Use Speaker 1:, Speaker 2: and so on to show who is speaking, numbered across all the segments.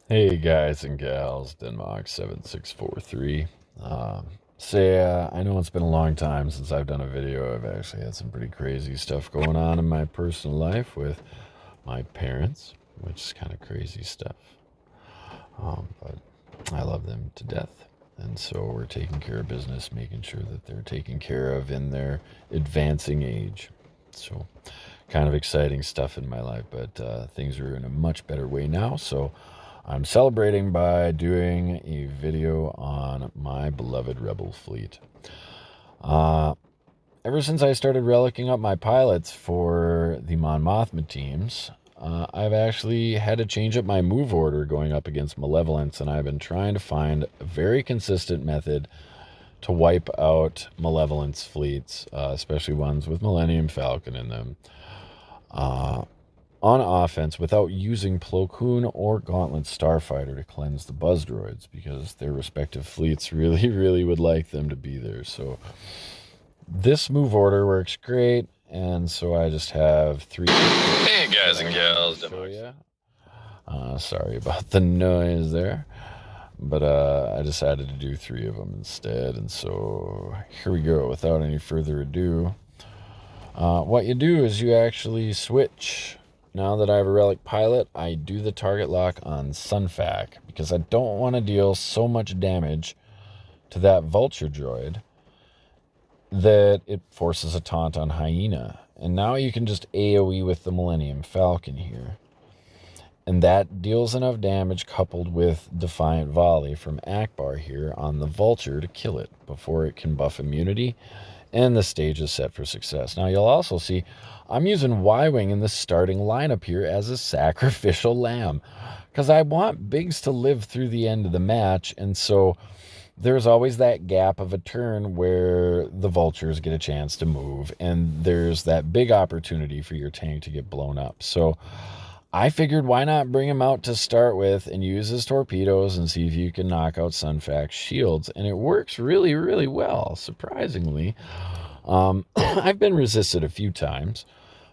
Speaker 1: Hey guys and gals, Denmark7643. I know it's been a long time since I've done a video. I've actually had some pretty crazy stuff going on in my personal life with my parents, which is kind of crazy stuff. But I love them to death. And so we're taking care of business, making sure that they're taken care of in their advancing age. So kind of exciting stuff in my life, but things are in a much better way now. So I'm celebrating by doing a video on my beloved Rebel fleet. Ever since I started relicking up my pilots for the Mon Mothma teams, I've actually had to change up my move order going up against Malevolence, and I've been trying to find a very consistent method to wipe out Malevolence fleets, especially ones with Millennium Falcon in them, on offense without using Plo Koon or Gauntlet Starfighter to cleanse the buzz droids, because their respective fleets really would like them to be there. So this move order works great, and so I just have three.
Speaker 2: Hey guys and gals,
Speaker 1: Sorry about the noise there, but I decided to do three of them instead, and so here we go. Without any further ado, what you do is you actually switch. Now that I have a relic pilot, I do the target lock on Sunfac because I don't want to deal so much damage to that vulture droid that it forces a taunt on Hyena. And now you can just AoE with the Millennium Falcon here. And that deals enough damage coupled with Defiant Volley from Akbar here on the vulture to kill it before it can buff immunity, and the stage is set for success. Now you'll also see I'm using Ywing in the starting lineup here as a sacrificial lamb because I want Biggs to live through the end of the match, and so there's always that gap of a turn where the vultures get a chance to move, and there's that big opportunity for your tank to get blown up. So I figured why not bring him out to start with and use his torpedoes and see if you can knock out Sunfac's shields. And it works really well, surprisingly. I've been resisted a few times,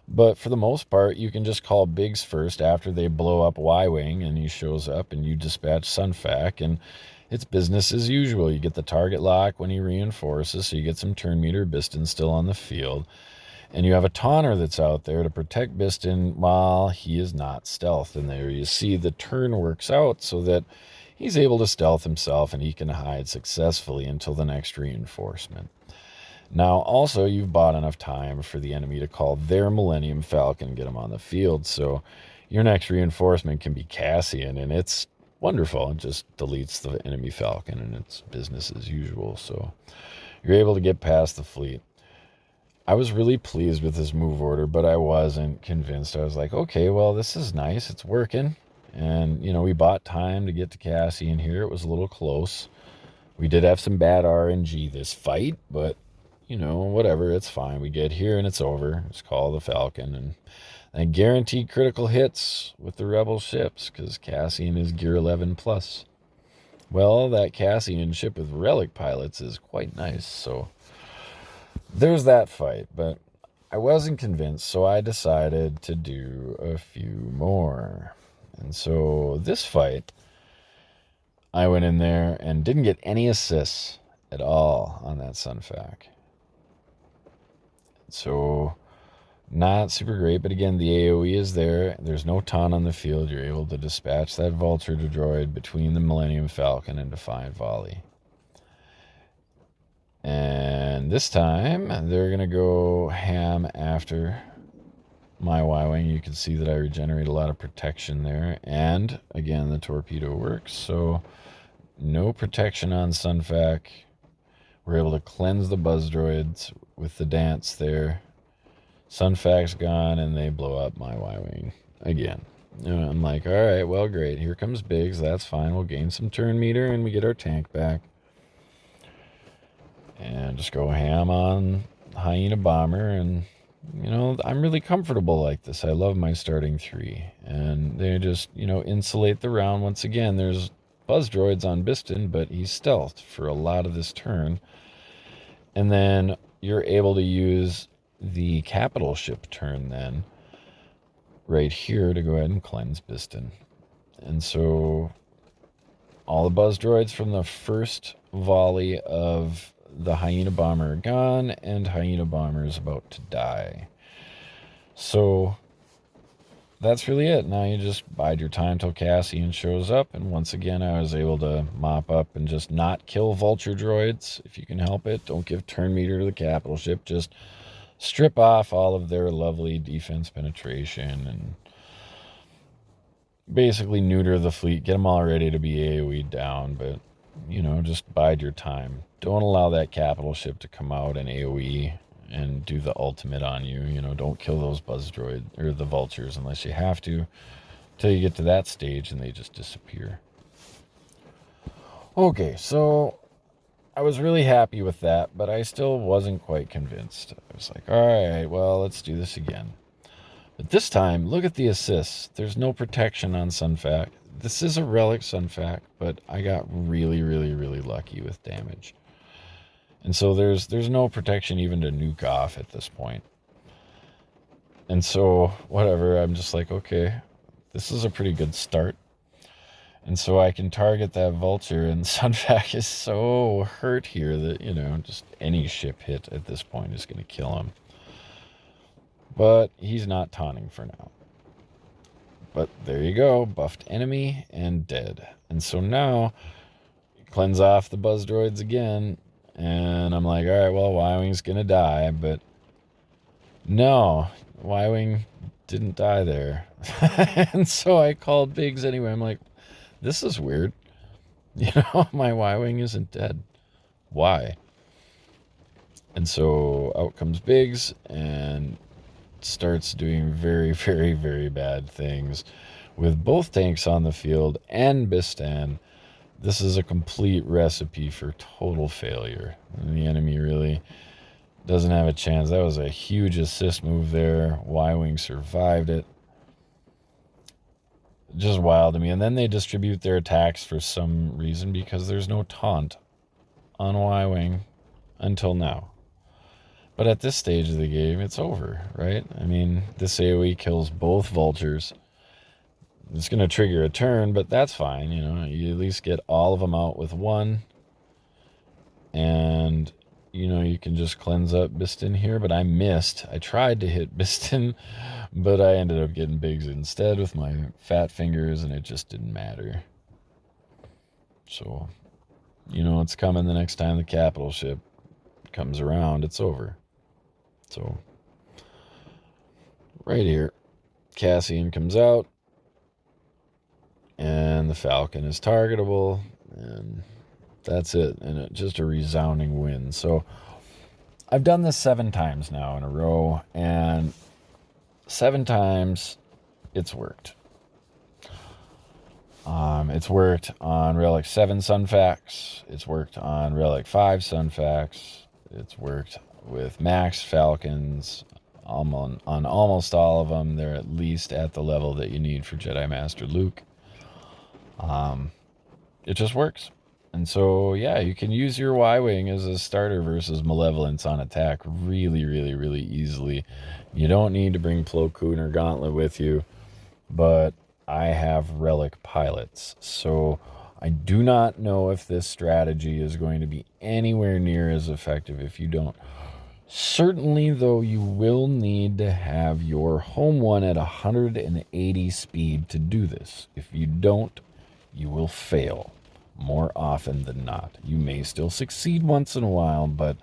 Speaker 1: but for the most part, you can just call Biggs first after they blow up Y-Wing and he shows up, and you dispatch Sunfac, and it's business as usual. You get the target lock when he reinforces, so you get some turn meter Biston still on the field. And you have a taunter that's out there to protect Biston while he is not stealthed. And there you see the turn works out so that he's able to stealth himself and he can hide successfully until the next reinforcement. Now, also, you've bought enough time for the enemy to call their Millennium Falcon and get him on the field. So your next reinforcement can be Cassian, and it's wonderful. It just deletes the enemy Falcon, and it's business as usual. So you're able to get past the fleet. I was really pleased with this move order, but I wasn't convinced. I was like, okay, well, this is nice. It's working. And, we bought time to get to Cassian here. It was a little close. We did have some bad RNG this fight, but, whatever. It's fine. We get here and it's over. It's called the Falcon. And I guaranteed critical hits with the Rebel ships because Cassian is Gear 11 plus. Well, that Cassian ship with relic pilots is quite nice, so there's that fight, but I wasn't convinced, so I decided to do a few more. And so this fight, I went in there and didn't get any assists at all on that Sunfac. So not super great, but again, the AoE is there. There's no taunt on the field. You're able to dispatch that vulture droid between the Millennium Falcon and Defiant Volley. And this time, they're going to go ham after my Y-Wing. You can see that I regenerate a lot of protection there. And, again, the torpedo works. So, no protection on Sunfac. We're able to cleanse the buzz droids with the dance there. Sunfac's gone, and they blow up my Y-Wing again. And I'm like, all right, well, great. Here comes Biggs. That's fine. We'll gain some turn meter, and we get our tank back. And just go ham on Hyena Bomber, and I'm really comfortable like this. I love my starting three, and they just insulate the round. Once again, there's buzz droids on Biston, but he's stealthed for a lot of this turn, and then you're able to use the capital ship turn then right here to go ahead and cleanse Biston. And so all the buzz droids from the first volley of the hyena bomber are gone, and hyena bomber is about to die. So that's really it. Now you just bide your time till Cassian shows up, and once again I was able to mop up and just not kill vulture droids if you can help it. Don't give turn meter to the capital ship. Just strip off all of their lovely defense penetration and basically neuter the fleet. Get them all ready to be AoE down, but just bide your time. Don't allow that capital ship to come out and AoE and do the ultimate on you. Don't kill those buzz droid or the vultures unless you have to, till you get to that stage and they just disappear. Okay, so I was really happy with that, but I still wasn't quite convinced. I was like, all right, well, let's do this again. But this time, look at the assists. There's no protection on Sunfac. This is a relic Sunfac, but I got really, really, really lucky with damage. And so there's no protection even to nuke off at this point. And so, whatever, I'm just like, okay, this is a pretty good start. And so I can target that vulture, and Sunfac is so hurt here that, just any ship hit at this point is going to kill him. But he's not taunting for now. But there you go, buffed enemy and dead. And so now, cleanse off the buzz droids again, and I'm like, all right, well, Ywing's going to die, but no, Ywing didn't die there. And so I called Biggs anyway. I'm like, this is weird. My Ywing isn't dead. Why? And so out comes Biggs and starts doing very, very, very bad things with both tanks on the field and Bistan. This is a complete recipe for total failure. And the enemy really doesn't have a chance. That was a huge assist move there. Ywing survived it. Just wild to me. And then they distribute their attacks for some reason because there's no taunt on Ywing until now. But at this stage of the game, it's over, right? I mean, this AoE kills both vultures. It's going to trigger a turn, but that's fine. You at least get all of them out with one. And, you can just cleanse up Bistan here, but I missed. I tried to hit Bistan, but I ended up getting Biggs instead with my fat fingers, and it just didn't matter. So, it's coming the next time the capital ship comes around. It's over. So, right here, Cassian comes out, and the Falcon is targetable, and that's it. And just a resounding win. So, I've done this 7 times now in a row, and 7 times it's worked. It's worked on Relic 7 Sunfacs. It's worked on Relic 5 Sunfacs. It's worked with Max Falcons on almost all of them. They're at least at the level that you need for Jedi Master Luke. It just works. And so, yeah, you can use your Y-Wing as a starter versus Malevolence on attack really, really, really easily. You don't need to bring Plo Koon or Gauntlet with you, but I have Relic pilots. So I do not know if this strategy is going to be anywhere near as effective if you don't. Certainly, though, you will need to have your home one at 180 speed to do this. If you don't, you will fail more often than not. You may still succeed once in a while, but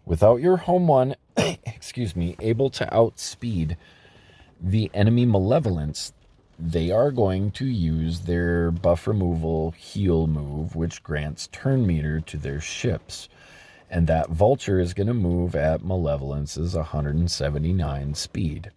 Speaker 1: without your home one, able to outspeed the enemy Malevolence, they are going to use their buff removal heal move, which grants turn meter to their ships. And that vulture is going to move at Malevolence's 179 speed.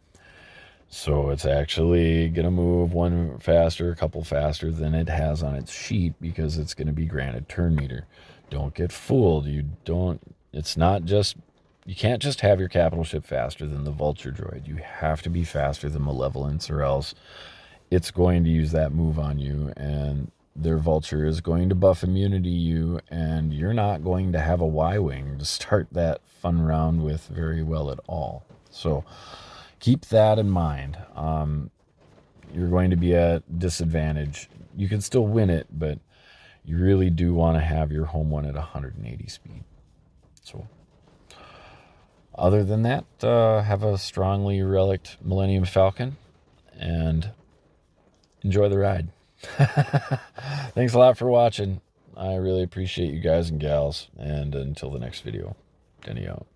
Speaker 1: So it's actually going to move a couple faster than it has on its sheet because it's going to be granted turn meter. Don't get fooled. You can't just have your capital ship faster than the vulture droid. You have to be faster than Malevolence, or else it's going to use that move on you, and their vulture is going to buff immunity you, and you're not going to have a Y-Wing to start that fun round with very well at all. So keep that in mind. You're going to be at disadvantage. You can still win it, but you really do want to have your home one at 180 speed. So other than that, have a strongly relict Millennium Falcon and enjoy the ride. Thanks a lot for watching. I really appreciate you guys and gals. And until the next video, Denny out.